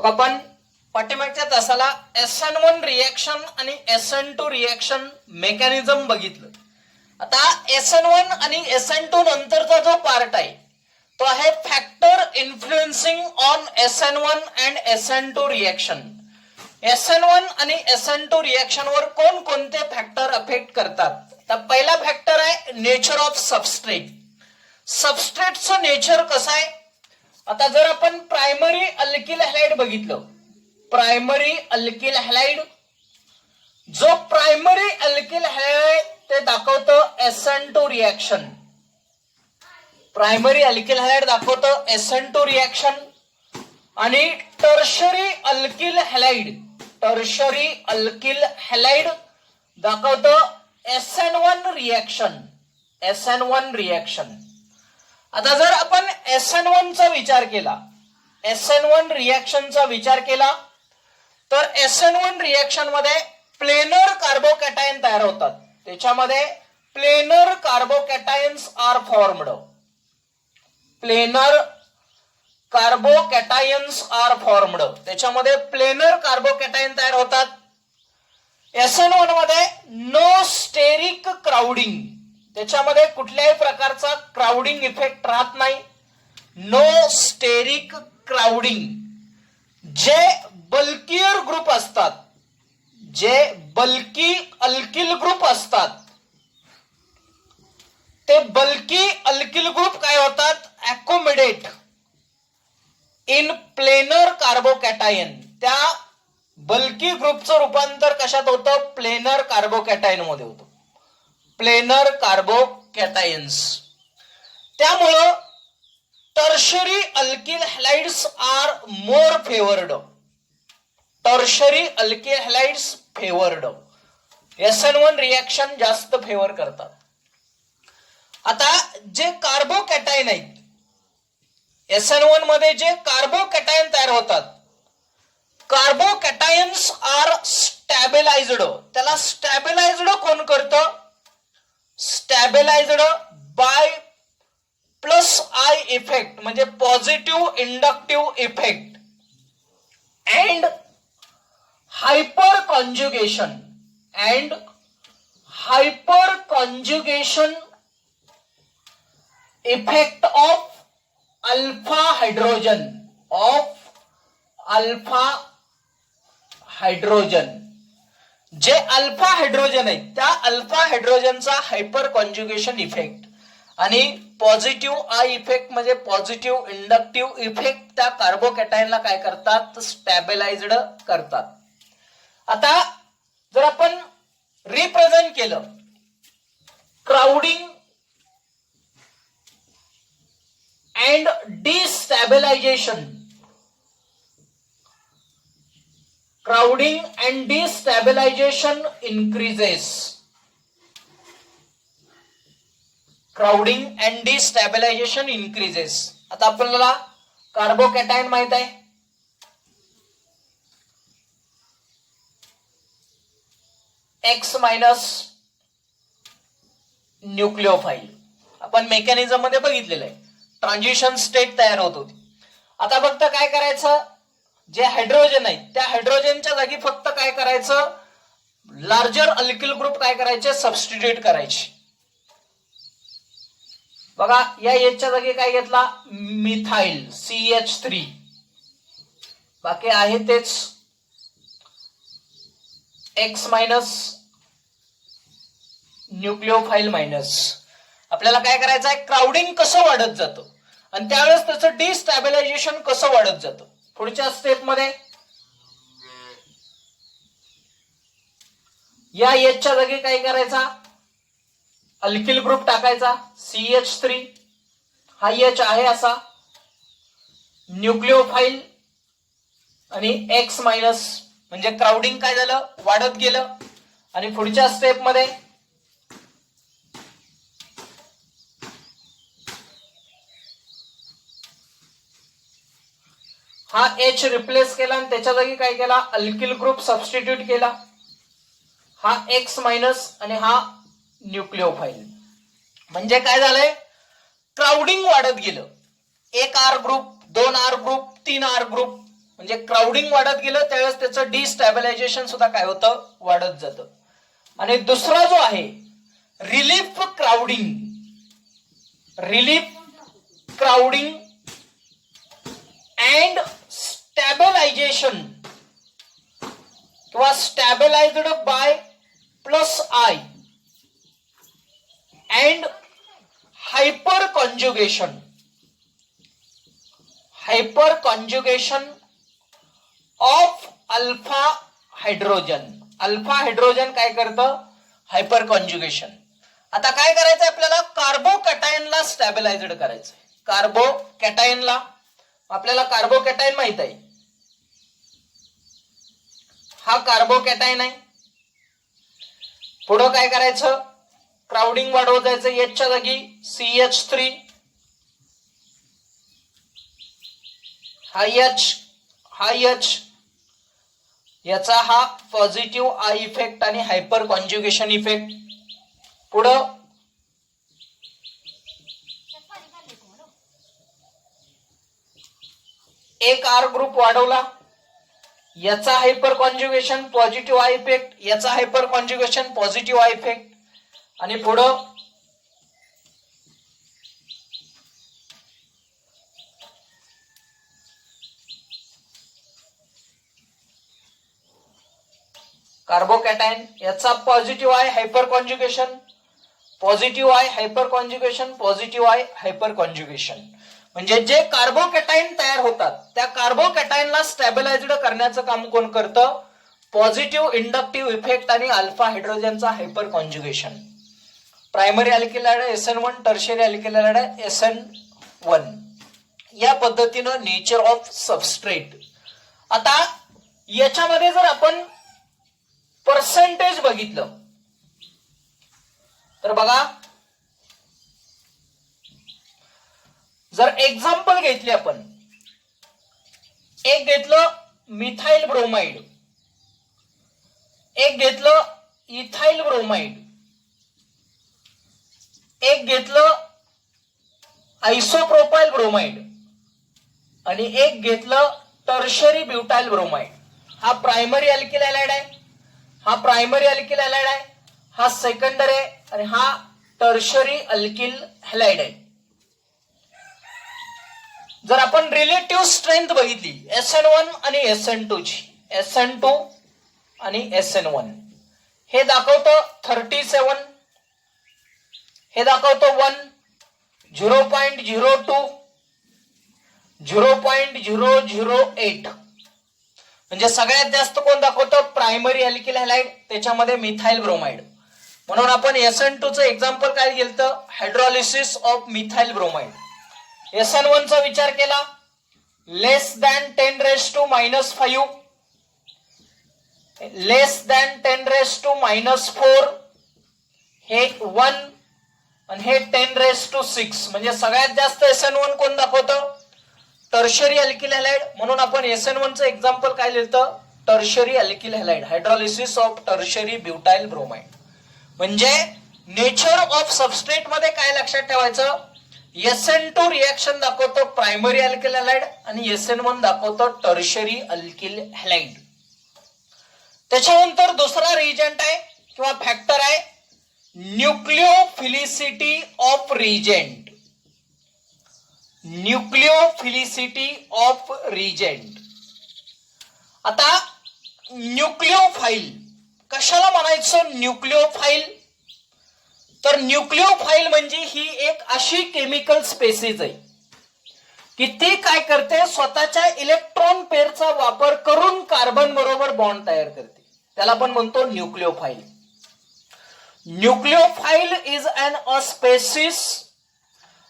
बघा आपण पाठीमागच्या तासाला SN1 रिएक्शन आणि SN2 रिएक्शन मेकॅनिझम बघितलं. आता SN1 आणि SN2 नंतरचा जो पार्ट आहे तो आहे factor influencing on SN1 and SN2 reaction. SN1 आणि SN2 रिएक्शन वर कोणकोणते फॅक्टर अफेक्ट करतात. तर पहिला फॅक्टर आहे नेचर ऑफ सबस्ट्रेट. सबस्ट्रेटचं नेचर कसं आहे. आता जर आपण प्रायमरी अल्किल हॅलाइड बघितलं, प्रायमरी अल्किल हॅलाइड, जो प्रायमरी अल्किल हॅलाइड ते दाखवतं SN2 reaction. Primary alkyl halide दाखवतं SN2 रिएक्शन. आणि tertiary alkyl halide, tertiary alkyl halide दाखवतं SN1 रिएक्शन, SN1 रिएक्शन. आता जर आपण SN1 चा विचार केला, SN1 रिएक्शनचा विचार केला तर SN1 रिएक्शन मध्ये प्लेनर कार्बोकॅटायन तयार होतात. त्याच्यामध्ये planar carbocations are formed. Planar carbocations are formed. त्याच्यामध्ये प्लेनर कार्बोकॅटायन तयार होतात. SN1 मध्ये नो स्टेरिक क्राउडिंग, त्याच्यामध्ये कुठल्याही प्रकारचा क्राउडिंग इफेक्ट राहत नाही. No steric crowding. जे बल्कियर ग्रुप असतात, जे बल्की अल्किल ग्रुप असतात, ते बल्की अल्किल ग्रुप काय होतात, अकोमोडेट इन प्लेनर कार्बोकॅटायन. त्या बल्की ग्रुपचं रूपांतर कशात होतं, प्लेनर कार्बोकॅटायन मध्ये होतं, प्लेनर कार्बोकॅटायन्स. त्यामुळं tertiary alkyl halides are more favoured. Tertiary alkyl halides favoured. SN1 reaction जास्त फेवर करतात. आता जे कार्बोकॅटायन आहेत, SN1 मध्ये जे कार्बोकॅटायन तयार होतात, कार्बोकॅटायन्स आर स्टॅबिलाइज्ड. त्याला स्टॅबिलाइज्ड कोण करतं, स्टॅबिलाइज्ड बाय प्लस आय इफेक्ट, म्हणजे positive inductive effect and hyper conjugation, and hyperconjugation effect of alpha hydrogen, of alpha hydrogen. जे अल्फा हायड्रोजन आहेत त्या अल्फा हायड्रोजनचा हायपर कॉन्जुगेशन इफेक्ट आणि पॉझिटिव्ह आय इफेक्ट म्हणजे पॉझिटिव्ह इंडक्टिव्ह इफेक्ट त्या कार्बोकॅटायनला काय करतात, स्टॅबिलाइज्ड करतात. आता जर आपण रिप्रेझेंट केलं crowding and destabilization, crowding and destabilization increases. crowding and destabilization increases. आता आपल्याला कार्बोकॅटायन माहित आहे, X मायनस न्यूक्लिओफाइल. आपण मेकॅनिझम मध्ये बघितलेलं आहे, ट्रान्झिशन स्टेट तयार होत होती. आता फक्त काय करायचं, जे हायड्रोजन आहेत त्या हायड्रोजनच्या जागी फक्त काय करायचं, लार्जर अल्किल ग्रुप काय करायचे, सबस्टिट्यूट करायचे. बघा या एचच्या जागी काय घेतला, मिथाइल CH3. बाकी आहे तेच X मायनस न्यूक्लिओफाइल मायनस. आपल्याला काय करायचं आहे, क्राउडिंग कसं वाढत जातं आणि त्यावेळेस त्याचं डिस्टॅबिलायझेशन कसं वाढत जातं. पुढच्या स्टेप मध्ये या एचच्या जागी काय करायचा, अल्किल ग्रुप टाकायचा CH3. हा एच आहे असा, न्यूक्लिओफाइल आणि X मायनस, म्हणजे क्राउडिंग काय झालं, वाढत गेलं. आणि पुढच्या स्टेप मध्ये हा H रिप्लेस केला आणि त्याच्या जागी काय केला, अल्किल ग्रुप सबस्टिट्यूट केला. हा X मायनस आणि हा न्यूक्लिओफाइल. म्हणजे काय झालंय, क्राउडिंग वाढत गेलं. एक R group, 2 R group, 3 R group म्हणजे क्राउडिंग वाढत गेलं त्यावेळेस त्याचं डिस्टॅबिलायझेशन सुद्धा काय होतं, वाढत जातं. आणि दुसरा जो आहे relief crowding, relief crowding and stabilization किंवा stabilized by plus I and hyperconjugation, hyperconjugation of alpha hydrogen. Alpha hydrogen काय करतं, हायपर कॉन्जुगेशन. आता काय करायचं आपल्याला, कार्बोकॅटायनला स्टॅबिलायझड करायचं. कार्बोकॅटायनला, आपल्याला कार्बोकॅटायन माहित आहे, हा कार्बोकॅटायन आहे. पुढं काय करायचं, क्राउडिंग वाढवत जायचं, एचच्या जागी CH3, हा एच, याचा हा पॉझिटिव्ह आय इफेक्ट आणि हायपर कॉन्जुगेशन इफेक्ट. पुढं एक आर ग्रुप वाढवला, याचा hyperconjugation positive I effect, याचा hyperconjugation positive I effect. आणि पुढं कार्बोकॅटायन, याचा positive I hyperconjugation, positive I hyperconjugation, positive I hyperconjugation. म्हणजे जे कार्बोकॅटायन तयार होतात त्या कार्बोकॅटायनला स्टॅबिलायझड करण्याचं काम कोण करतं, पॉझिटिव्ह इंडक्टिव्ह इफेक्ट आणि अल्फा हायड्रोजनचा hyperconjugation. Primary alkyl hydride SN1, tertiary alkyl hydride SN1. या पद्धतीनं नेचर ऑफ सबस्ट्रेट. आता याच्यामध्ये जर आपण पर्सेंटेज बघितलं तर बघा, जर एक्झाम्पल घेतली आपण, एक घेतलं मिथाइल ब्रोमाइड, एक घेतलं इथाइल ब्रोमाइड, एक घेतलं आयसोप्रोपाइल ब्रोमाइड आणि एक घेतलं टर्शरी ब्युटाइल ब्रोमाइड. हा प्रायमरी अल्किल हॅलाइड आहे, हा प्रायमरी अल्किल हॅलाइड आहे, हा सेकंडरी आहे आणि हा टर्शरी अल्किल हॅलाइड आहे. जर आपण रिलेटिव्ह स्ट्रेंथ बघितली SN1 आणि SN2 ची, SN2 आणि SN1, हे दाखवतो 37, हे दाखवतो 1, 0.02, 0.008. म्हणजे सगळ्यात जास्त कोण दाखवतो, प्रायमरी अल्किल हॅलाइड, त्याच्यामध्ये मिथाइल ब्रोमाइड. म्हणून आपण SN2 चं एक्झाम्पल काय घेतलं, hydrolysis of methyl bromide. SN1 चा विचार केला, लेस दॅन 10⁻⁻⁵, लेस दॅन 10⁻⁻⁴, हे 1 आणि हे 10⁻⁶. म्हणजे सगळ्यात जास्त SN1 कोण दाखवतं, टर्शरी अल्किल हॅलाइड. म्हणून आपण SN1 चं एक्झाम्पल काय लिहिलं, tertiary alkyl halide, hydrolysis of tertiary butyl bromide. म्हणजे नेचर ऑफ सबस्ट्रेट मध्ये काय लक्षात ठेवायचं, SN2 रिएक्शन दाखवतो प्रायमरी अल्किल हॅलाइड आणि SN1 दाखवतो टर्शरी अल्किल हॅलाइड. त्याच्यानंतर दुसरा रिएजंट आहे किंवा फॅक्टर आहे nucleophilicity of reagent. Nucleophilicity of reagent. आता न्यूक्लिओफाइल कशाला म्हणायचं, न्यूक्लिओफाइल तर न्यूक्लिओफाइल म्हणजे ही एक अशी केमिकल स्पेसीज आहे की ती काय करते, स्वतःच्या इलेक्ट्रॉन पेअरचा वापर करून कार्बन बरोबर बॉन्ड तयार करते, त्याला आपण म्हणतो nucleophile. Nucleophile is an a species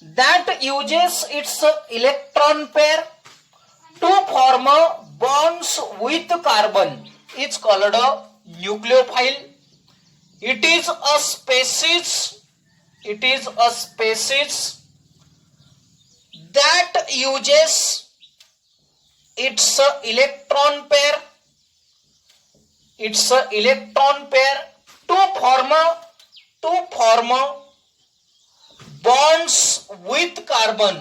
that uses its electron pair to form bonds with carbon is called a nucleophile. It is a species that uses its electron pair to form bonds with carbon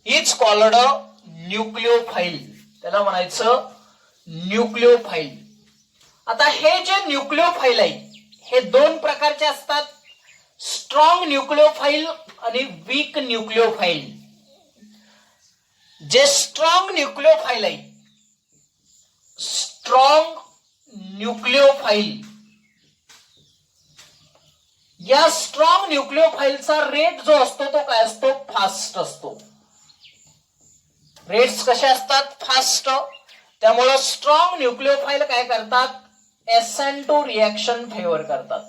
is called nucleophile. त्याला म्हणायचं न्यूक्लिओफाइल. आता हे जे न्यूक्लिओफाइल आहे हे दोन प्रकारचे असतात, स्ट्रॉंग न्यूक्लिओफाइल आणि वीक न्यूक्लिओफाइल. जे स्ट्रॉंग न्यूक्लिओफाइल आहे, स्ट्रॉंग न्यूक्लिओफाइल, या स्ट्रॉंग न्यूक्लिओफाइलचा रेट जो असतो तो काय असतो, फास्ट असतो. रेट्स कसे असतात, फास्ट. त्यामुळे स्ट्रॉंग न्यूक्लिओफाइल काय करतात, SN2 रिएक्शन फेवर करतात.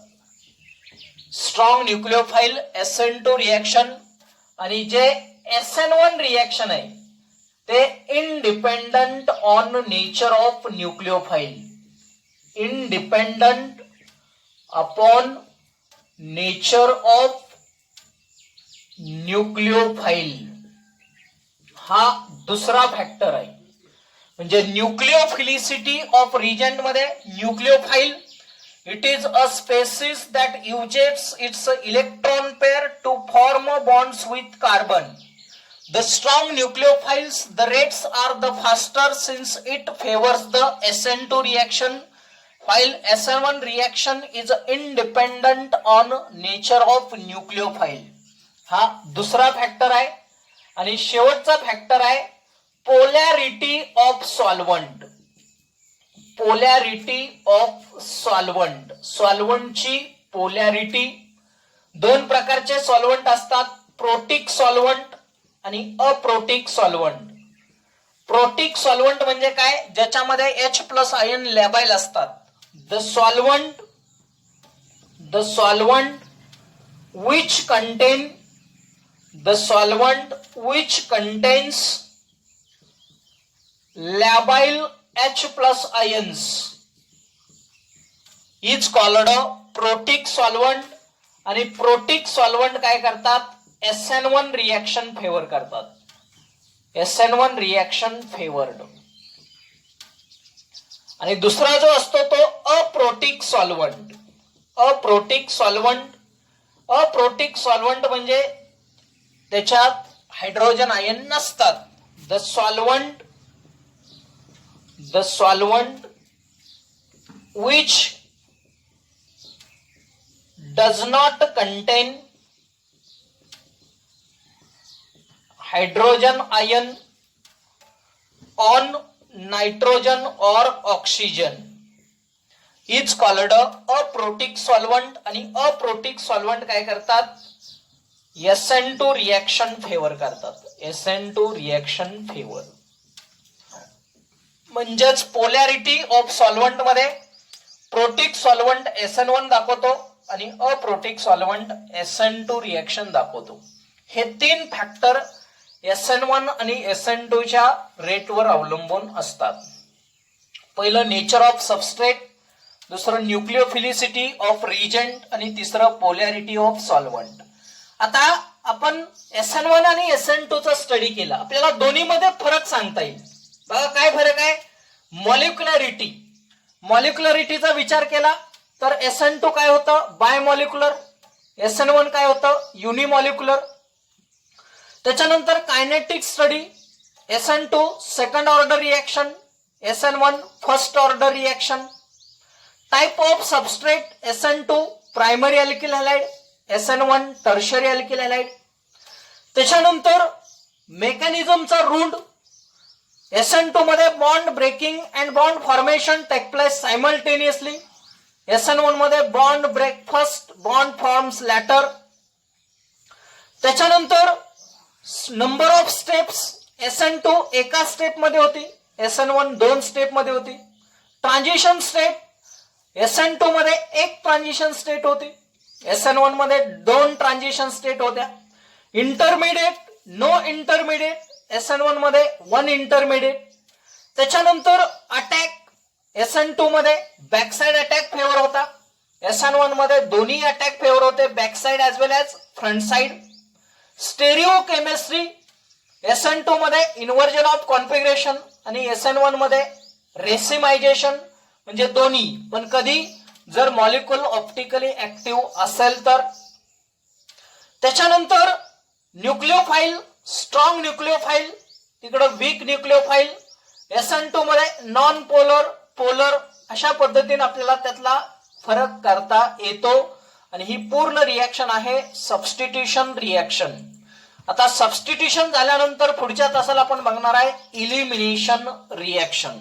स्ट्रॉंग न्यूक्लिओफाइल SN2 रिएक्शन, आणि जे SN1 रिएक्शन आहे ते independent on nature of nucleophile. Independent upon nature of nucleophile हा दुसरा फॅक्टर आहे. म्हणजे न्यूक्लिओफिलिसिटी ऑफ रिजंट मध्ये न्यूक्लिओफाइल, it is a species that uses its electron pair to form bonds with carbon. The strong nucleophiles, the rates are the faster since it favors the SN2 reaction, while SN1 reaction is independent on nature of nucleophile. हा दुसरा factor आहे. आणि शेवटचा factor आहे polarity of solvent. Polarity of solvent, सॉल्व्हंटची पोलॅरिटी. दोन प्रकारचे सॉल्व्हंट असतात, प्रोटिक सॉल्व्हंट आणि अप्रोटिक सॉल्व्हंट. प्रोटिक सॉल्व्हंट म्हणजे काय, ज्याच्यामध्ये H+ आयन लॅबाइल असतात. The solvent which contains labile H+ ions is called protic solvent. आणि प्रोटिक सॉल्व्हंट काय करतात, SN1 रिएक्शन फेवर करतात. SN1 reaction favoured. आणि दुसरा जो असतो तो अप्रोटिक सॉल्व्हंट. अप्रोटिक सॉल्व्हंट म्हणजे त्याच्यात हायड्रोजन आयन नसतात. The solvent which does not contain hydrogen ion on nitrogen or oxygen is called aprotic solvent. आणि अप्रोटिक सॉल्व्हंट काय करतात, SN2 रिएक्शन फेवर करतात. SN2 reaction favour. म्हणजेच पोलॅरिटी ऑफ सॉल्व्हंट मध्ये protic solvent SN1 दाखवतो आणि aprotic solvent SN2 reaction दाखवतो. हे तीन फॅक्टर SN1 आणि SN2 च्या रेटवर अवलंबून असतात. पहिलं नेचर ऑफ सबस्ट्रेट, दुसरं न्यूक्लिओफिलिसिटी ऑफ रिजंट आणि तिसरं पोलॅरिटी ऑफ सॉल्व्हंट. आता आपण SN1 आणि SN2 चा स्टडी केला, आपल्याला दोन्ही मध्ये फरक सांगता येईल. बघा काय फरक आहे, मॉलिक्युलॅरिटी. मॉलिक्युलॅरिटीचा विचार केला तर SN2 काय होतं, बायमॉलिक्युलर. SN1 काय होतं, युनिमॉलिक्युलर. त्याच्यानंतर kinetic study, SN2 second order reaction, SN1 first order reaction. Type of substrate, SN2 primary alkyl halide, SN1 tertiary alkyl halide. त्याच्यानंतर मेकॅनिझमचा रूट, SN2 मध्ये bond breaking and bond formation take place simultaneously. SN1 मध्ये bond break first, bond forms later. त्याच्यानंतर number of steps, SN2 एका step मध्ये होती, SN1 दोन step मध्ये होती. ट्रान्झिशन स्टेट, SN2 मध्ये एक ट्रान्झिशन स्टेट होती, SN1 मध्ये दोन ट्रान्झिशन स्टेट होत्या. इंटरमिडिएट, नो इंटरमिडिएट, SN1 मध्ये वन इंटरमिडिएट. त्याच्यानंतर अटॅक, SN2 मध्ये बॅकसाइड अटॅक फेवर होता, SN1 मध्ये दोन्ही अटॅक फेवर होते, backside as well as front side. Stereochemistry, SN2 मध्ये इन्व्हर्जन ऑफ कॉन्फिगरेशन आणि SN1 मध्ये रेसिमायझेशन, म्हणजे दोन्ही, पण कधी जर मॉलिक्युल ऑप्टिकली ऍक्टिव्ह असेल तर. त्याच्यानंतर न्यूक्लिओफाइल स्ट्रॉंग न्यूक्लिओफाईल, तिकडं वीक न्यूक्लिओफाईल. SN2 मध्ये नॉन पोलर, पोलर, अशा पद्धतीने आपल्याला त्यातला फरक करता येतो. आणि ही पूर्ण रिएक्शन आहे सबस्टिट्यूशन रिएक्शन. आता सबस्टिट्यूशन झाल्यानंतर पुढच्या तासाला आपण बघणार आहे इलिमिनेशन रिएक्शन.